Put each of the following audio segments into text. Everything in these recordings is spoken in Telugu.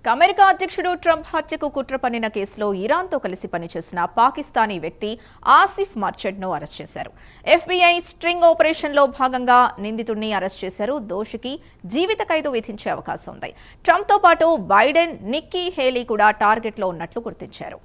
అమెరికా అధ్యక్షుడు ట్రంప్ హత్యకు కుట్ర పన్నిన కేసులో ఇరాన్తో కలిసి పనిచేసిన పాకిస్తానీ వ్యక్తి ఆసిఫ్ మర్చెంట్ను అరెస్ట్ చేశారు. FBI స్ట్రింగ్ ఆపరేషన్లో భాగంగా నిందితుడిని అరెస్ట్ చేశారు. దోషికి జీవిత ఖైదు విధించే అవకాశం ఉంది. ట్రంప్తో పాటు బైడెన్, నిక్కీ హేలీ కూడా టార్గెట్లో ఉన్నట్లు గుర్తించారు.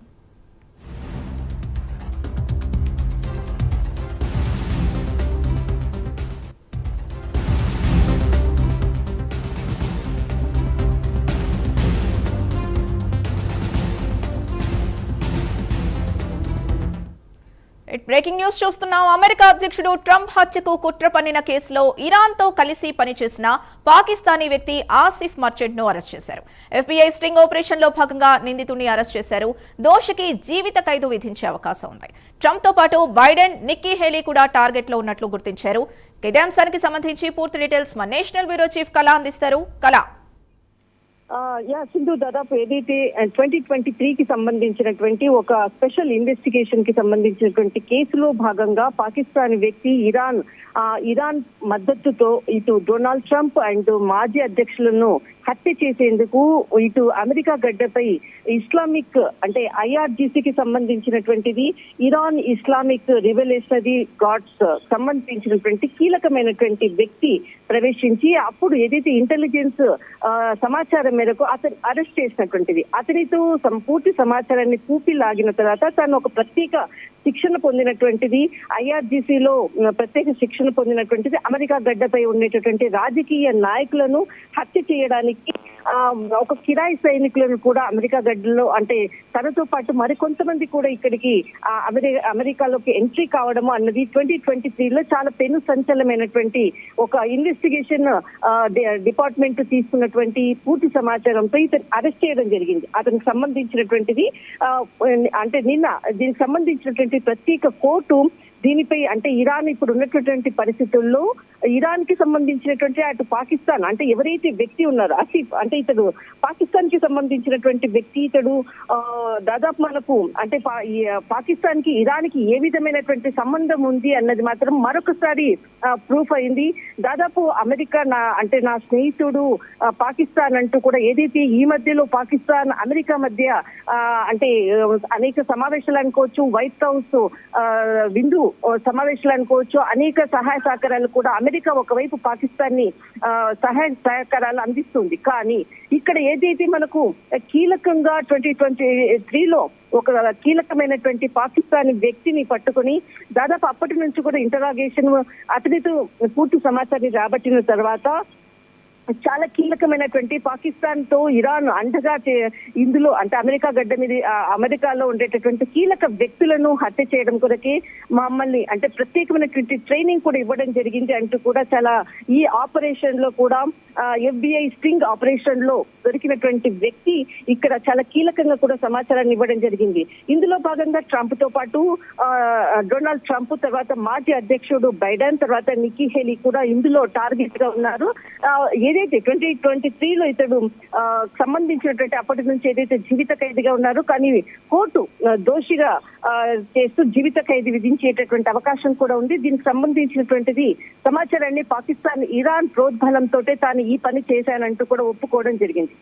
బ్రేకింగ్ న్యూస్ చూస్తున్నాం. అమెరికా అధ్యక్షుడు ట్రంప్ హత్యకు కుట్ర పన్నిన కేసులో ఇరాన్తో కలిసి పనిచేసిన పాకిస్తానీ వ్యక్తి ఆసిఫ్ మర్చెంట్ ను అరెస్ట్ చేశారు. FBI స్ట్రింగ్ ఆపరేషన్ లో భాగంగా నిందితుడిని అరెస్ట్ చేశారు. దోషికి జీవిత ఖైదు విధించే అవకాశం ఉంది. ట్రంప్ తో పాటు బైడెన్, నిక్కీ హేలీ కూడా టార్గెట్ లో ఉన్నట్లు గుర్తించారు. ఇదే అంశానికి సంబంధించి పూర్తి డీటెయిల్స్ మా నేషనల్ బ్యూరో చీఫ్ కళ అందిస్తారు. కళ, సింధు, దాదాపు ఏదైతే 2023కి సంబంధించినటువంటి ఒక స్పెషల్ ఇన్వెస్టిగేషన్ కి సంబంధించినటువంటి కేసులో భాగంగా పాకిస్తాన్ వ్యక్తి ఇరాన్ మద్దతుతో ఇటు డొనాల్డ్ ట్రంప్ అండ్ మాజీ అధ్యక్షులను హత్య చేసేందుకు ఇటు అమెరికా గడ్డపై ఇస్లామిక్ అంటే IRGCకి సంబంధించినటువంటిది ఇరాన్ ఇస్లామిక్ రివల్యూషనరీ గార్డ్స్ సంబంధించినటువంటి కీలకమైనటువంటి వ్యక్తి ప్రవేశించి అప్పుడు ఏదైతే ఇంటెలిజెన్స్ సమాచారం మేరకు అతను అరెస్ట్ చేసినటువంటిది. అతనితో పూర్తి సమాచారాన్ని లాగిన తర్వాత తను ఒక ప్రత్యేక శిక్షణ పొందినటువంటిది IRGCలో ప్రత్యేక శిక్షణ పొందినటువంటిది అమెరికా గడ్డపై ఉండేటటువంటి రాజకీయ నాయకులను హత్య చేయడానికి ఒక కిరాయి సైనికులను కూడా అమెరికా గడ్డలో అంటే తనతో పాటు మరికొంతమంది కూడా ఇక్కడికి అమెరికాలోకి ఎంట్రీ కావడము అన్నది 2023లో చాలా పెను సంచలనమైనటువంటి ఒక ఇన్వెస్టిగేషన్ డిపార్ట్మెంట్ తీసుకున్నటువంటి పూర్తి సమాచారంతో ఇతను అరెస్ట్ చేయడం జరిగింది. అతనికి సంబంధించినటువంటిది అంటే నిన్న దీనికి సంబంధించినటువంటి ప్రత్యేక కోర్టు దీనిపై అంటే ఇరాన్ ఇప్పుడు ఉన్నటువంటి పరిస్థితుల్లో ఇరాన్ కి సంబంధించినటువంటి అటు పాకిస్తాన్ అంటే ఎవరైతే వ్యక్తి ఉన్నారో ఆసిఫ్ అంటే ఇతడు పాకిస్తాన్ కి సంబంధించినటువంటి వ్యక్తి. ఇతడు దాదాపు మనకు అంటే పాకిస్తాన్ కి ఇరాన్ కి ఏ విధమైనటువంటి సంబంధం ఉంది అన్నది మాత్రం మరొకసారి ప్రూఫ్ అయింది. దాదాపు అమెరికా నా స్నేహితుడు పాకిస్తాన్ అంటూ కూడా ఏదైతే ఈ మధ్యలో పాకిస్తాన్ అమెరికా మధ్య అంటే అనేక సమావేశాలు అనుకోవచ్చు, వైట్ హౌస్ విందు సమావేశాలు అనుకోవచ్చు, అనేక సహాయ సహకారాలు కూడా అమెరికా ఒకవైపు పాకిస్తాన్ ని సహాయ సహకారాలు అందిస్తుంది. కానీ ఇక్కడ ఏదైతే మనకు కీలకంగా 2023లో ఒక కీలకమైనటువంటి పాకిస్తానీ వ్యక్తిని పట్టుకొని దాదాపు అప్పటి నుంచి కూడా ఇంటరాగేషన్ అతనితో పూర్తి సమాచారాన్ని రాబట్టిన తర్వాత చాలా కీలకమైనటువంటి పాకిస్తాన్ తో ఇరాన్ అండగా ఇందులో అంటే అమెరికా గడ్డ మీద అమెరికాలో ఉండేటటువంటి కీలక వ్యక్తులను హత్య చేయడం కొరకే మమ్మల్ని అంటే ప్రత్యేకమైనటువంటి ట్రైనింగ్ కూడా ఇవ్వడం జరిగింది అంటూ కూడా చాలా ఈ ఆపరేషన్ లో కూడా FBI స్ట్రింగ్ ఆపరేషన్ లో దొరికినటువంటి వ్యక్తి ఇక్కడ చాలా కీలకంగా కూడా సమాచారాన్ని ఇవ్వడం జరిగింది. ఇందులో భాగంగా ట్రంప్ తో పాటు డొనాల్డ్ ట్రంప్ తర్వాత మాజీ అధ్యక్షుడు బైడెన్ తర్వాత నిక్కీ హేలీ కూడా ఇందులో టార్గెట్ గా ఉన్నారు. ఏదైతే 2023లో ఇతడు సంబంధించినటువంటి అప్పటి నుంచి ఏదైతే జీవిత ఖైదీగా ఉన్నారో కానీ కోర్టు దోషిగా చేస్తూ జీవిత ఖైదీ విధించేటటువంటి అవకాశం కూడా ఉంది. దీనికి సంబంధించినటువంటిది సమాచారాన్ని పాకిస్తాన్ ఇరాన్ ప్రోద్బలంతో తాను ఈ పని చేశానంటూ కూడా ఒప్పుకోవడం జరిగింది.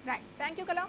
రైట్, థాంక్యూ కళ.